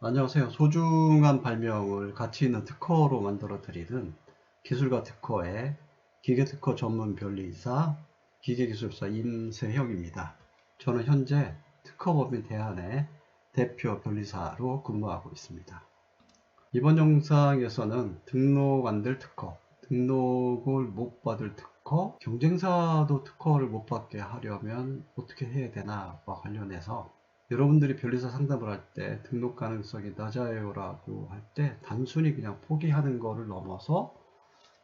안녕하세요. 소중한 발명을 가치 있는 특허로 만들어 드리는 기술가 특허의 기계특허 전문 변리사 기계기술사 임세혁입니다. 저는 현재 특허법인 대한의 대표 변리사로 근무하고 있습니다. 이번 영상에서는 등록 안 될 특허, 등록을 못 받을 특허, 경쟁사도 특허를 못 받게 하려면 어떻게 해야 되나와 관련해서 여러분들이 변리사 상담을 할 때 등록 가능성이 낮아요 라고 할 때 단순히 그냥 포기하는 거를 넘어서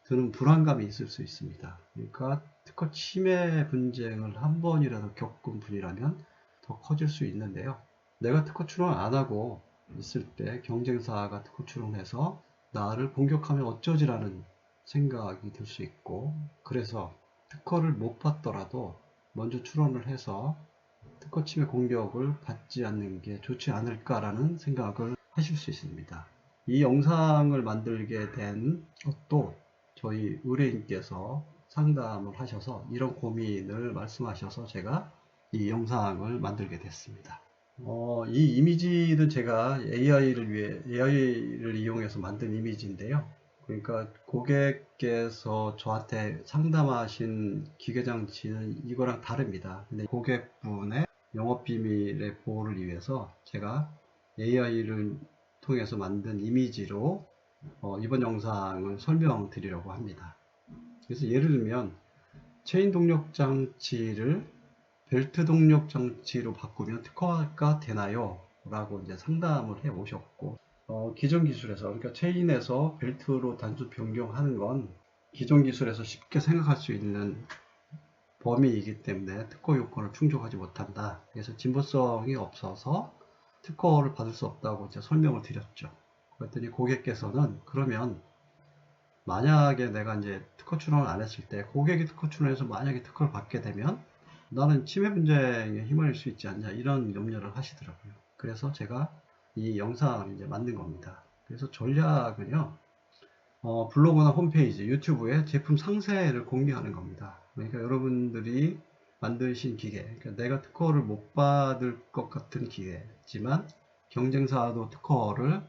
드는 불안감이 있을 수 있습니다. 그러니까 특허 침해 분쟁을 한 번이라도 겪은 분이라면 더 커질 수 있는데요. 내가 특허 출원 안 하고 있을 때 경쟁사가 특허 출원해서 나를 공격하면 어쩌지라는 생각이 들 수 있고, 그래서 특허를 못 받더라도 먼저 출원을 해서 특허 침해 공격을 받지 않는 게 좋지 않을까라는 생각을 하실 수 있습니다. 이 영상을 만들게 된 것도 저희 의뢰인께서 상담을 하셔서 이런 고민을 말씀하셔서 제가 이 영상을 만들게 됐습니다. 이 이미지는 제가 AI를 이용해서 만든 이미지인데요. 그러니까 고객께서 저한테 상담하신 기계장치는 이거랑 다릅니다. 근데 고객분의 영업비밀의 보호를 위해서 제가 AI를 통해서 만든 이미지로 이번 영상을 설명드리려고 합니다. 그래서 예를 들면 체인 동력 장치를 벨트 동력 장치로 바꾸면 특허가 되나요? 라고 이제 상담을 해 오셨고, 기존 기술에서, 그러니까 체인에서 벨트로 단순 변경하는 건 기존 기술에서 쉽게 생각할 수 있는 범위이기 때문에 특허 요건을 충족하지 못한다. 그래서 진보성이 없어서 특허를 받을 수 없다고 이제 설명을 드렸죠. 그랬더니 고객께서는 그러면 만약에 내가 이제 특허 출원을 안 했을 때 고객이 특허 출원해서 만약에 특허를 받게 되면 나는 침해 분쟁에 휘말릴 수 있지 않냐 이런 염려를 하시더라고요. 그래서 제가 이 영상을 이제 만든 겁니다. 그래서 전략은요, 블로그나 홈페이지, 유튜브에 제품 상세를 공개하는 겁니다. 그러니까 여러분들이 만드신 기계, 그러니까 내가 특허를 못 받을 것 같은 기계지만 경쟁사도 특허를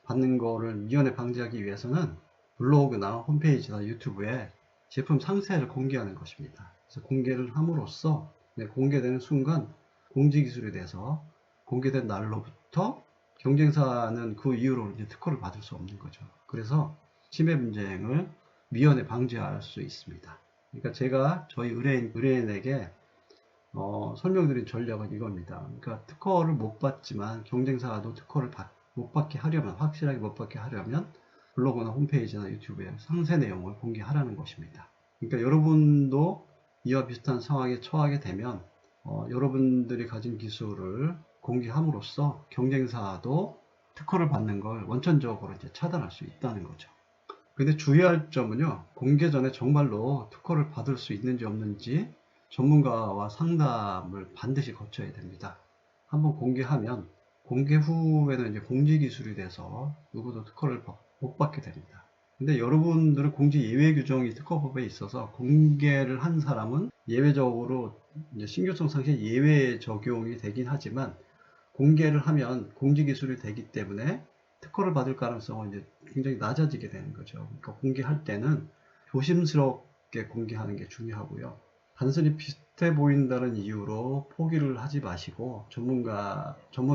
받는 거를 미연에 방지하기 위해서는 블로그나 홈페이지나 유튜브에 제품 상세를 공개하는 것입니다. 그래서 공개를 함으로써 공개되는 순간 공지기술에 대해서 공개된 날로부터 경쟁사는 그 이후로 이제 특허를 받을 수 없는 거죠. 그래서 침해 분쟁을 미연에 방지할 수 있습니다. 그러니까 제가 저희 의뢰인에게 설명드린 전략은 이겁니다. 그러니까 특허를 못 받지만 경쟁사도 특허를 못 받게 하려면, 확실하게 못 받게 하려면 블로그나 홈페이지나 유튜브에 상세 내용을 공개하라는 것입니다. 그러니까 여러분도 이와 비슷한 상황에 처하게 되면 여러분들이 가진 기술을 공개함으로써 경쟁사도 특허를 받는 걸 원천적으로 이제 차단할 수 있다는 거죠. 근데 주의할 점은요, 공개 전에 정말로 특허를 받을 수 있는지 없는지 전문가와 상담을 반드시 거쳐야 됩니다. 한번 공개하면 공개 후에는 이제 공지 기술이 돼서 누구도 특허를 못 받게 됩니다. 근데 여러분들은 공지 예외 규정이 특허법에 있어서 공개를 한 사람은 예외적으로 이제 신규성 상시에 예외 적용이 되긴 하지만 공개를 하면 공지 기술이 되기 때문에 특허를 받을 가능성은 이제 굉장히 낮아지게 되는 거죠. 그러니까 공개할 때는 조심스럽게 공개하는 게 중요하고요. 단순히 비슷해 보인다는 이유로 포기를 하지 마시고 전문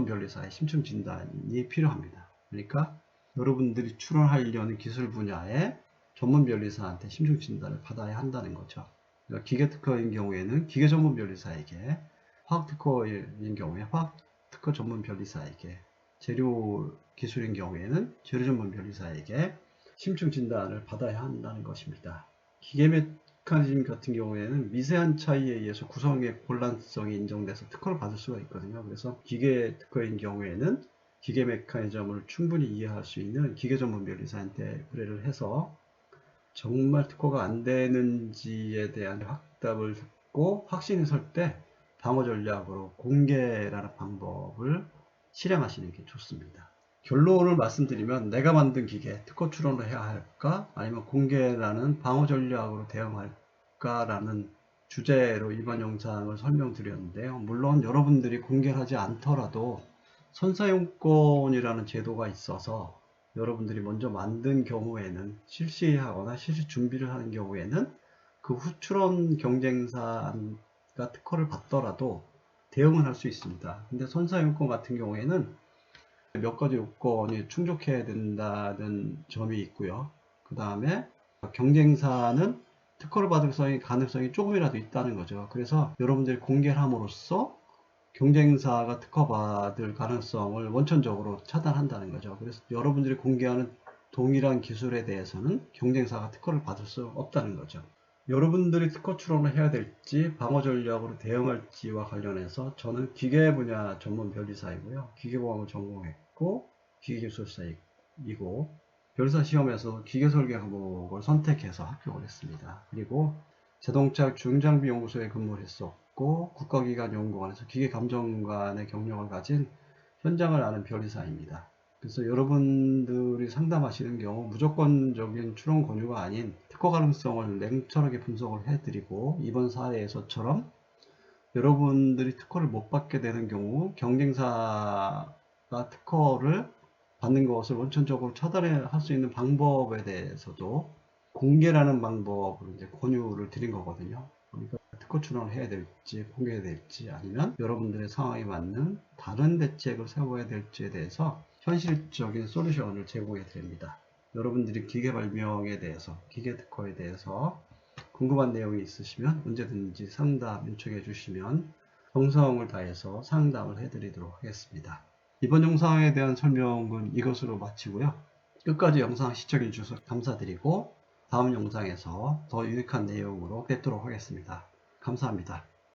변리사의 심층 진단이 필요합니다. 그러니까 여러분들이 출원하려는 기술 분야의 전문 변리사한테 심층 진단을 받아야 한다는 거죠. 그러니까 기계 특허인 경우에는 기계 전문 변리사에게, 화학 특허인 경우에 화학 특허 전문 변리사에게, 재료 기술인 경우에는 재료 전문 변리사에게 심층 진단을 받아야 한다는 것입니다. 기계 메커니즘 같은 경우에는 미세한 차이에 의해서 구성의 혼란성이 인정돼서 특허를 받을 수가 있거든요. 그래서 기계 특허인 경우에는 기계 메커니즘을 충분히 이해할 수 있는 기계 전문 변리사한테 의뢰를 해서 정말 특허가 안 되는지에 대한 확답을 듣고 확신이 설 때 방어 전략으로 공개라는 방법을 실행하시는 게 좋습니다. 결론을 말씀드리면 내가 만든 기계 특허 출원을 해야 할까 아니면 공개라는 방어 전략으로 대응할까라는 주제로 이번 영상을 설명드렸는데요. 물론 여러분들이 공개를 하지 않더라도 선사용권이라는 제도가 있어서 여러분들이 먼저 만든 경우에는 실시하거나 실시 준비를 하는 경우에는 그 후출원 경쟁사가 특허를 받더라도 대응을 할 수 있습니다. 근데 선사용권 같은 경우에는 몇 가지 요건이 충족해야 된다는 점이 있고요. 그 다음에 경쟁사는 특허를 받을 가능성이 조금이라도 있다는 거죠. 그래서 여러분들이 공개를 함으로써 경쟁사가 특허받을 가능성을 원천적으로 차단한다는 거죠. 그래서 여러분들이 공개하는 동일한 기술에 대해서는 경쟁사가 특허를 받을 수 없다는 거죠. 여러분들이 특허 출원을 해야 될지 방어 전략으로 대응할지와 관련해서 저는 기계 분야 전문 변리사이고요. 기계공학을 전공했고 기계기술사이고 변리사 시험에서 기계설계 과목을 선택해서 합격을 했습니다. 그리고 자동차 중장비 연구소에 근무를 했었고 국가기관 연구원에서 기계감정관의 경력을 가진 현장을 아는 변리사입니다. 그래서 여러분들이 상담하시는 경우 무조건적인 출원 권유가 아닌 특허 가능성을 냉철하게 분석을 해드리고 이번 사례에서처럼 여러분들이 특허를 못 받게 되는 경우 경쟁사가 특허를 받는 것을 원천적으로 차단할 수 있는 방법에 대해서도 공개라는 방법으로 이제 권유를 드린 거거든요. 그러니까 특허 출원을 해야 될지 공개해야 될지 아니면 여러분들의 상황에 맞는 다른 대책을 세워야 될지에 대해서 현실적인 솔루션을 제공해 드립니다. 여러분들이 기계 발명에 대해서, 기계 특허에 대해서 궁금한 내용이 있으시면 언제든지 상담 요청해 주시면 정성을 다해서 상담을 해 드리도록 하겠습니다. 이번 영상에 대한 설명은 이것으로 마치고요. 끝까지 영상 시청해 주셔서 감사드리고 다음 영상에서 더 유익한 내용으로 뵙도록 하겠습니다. 감사합니다.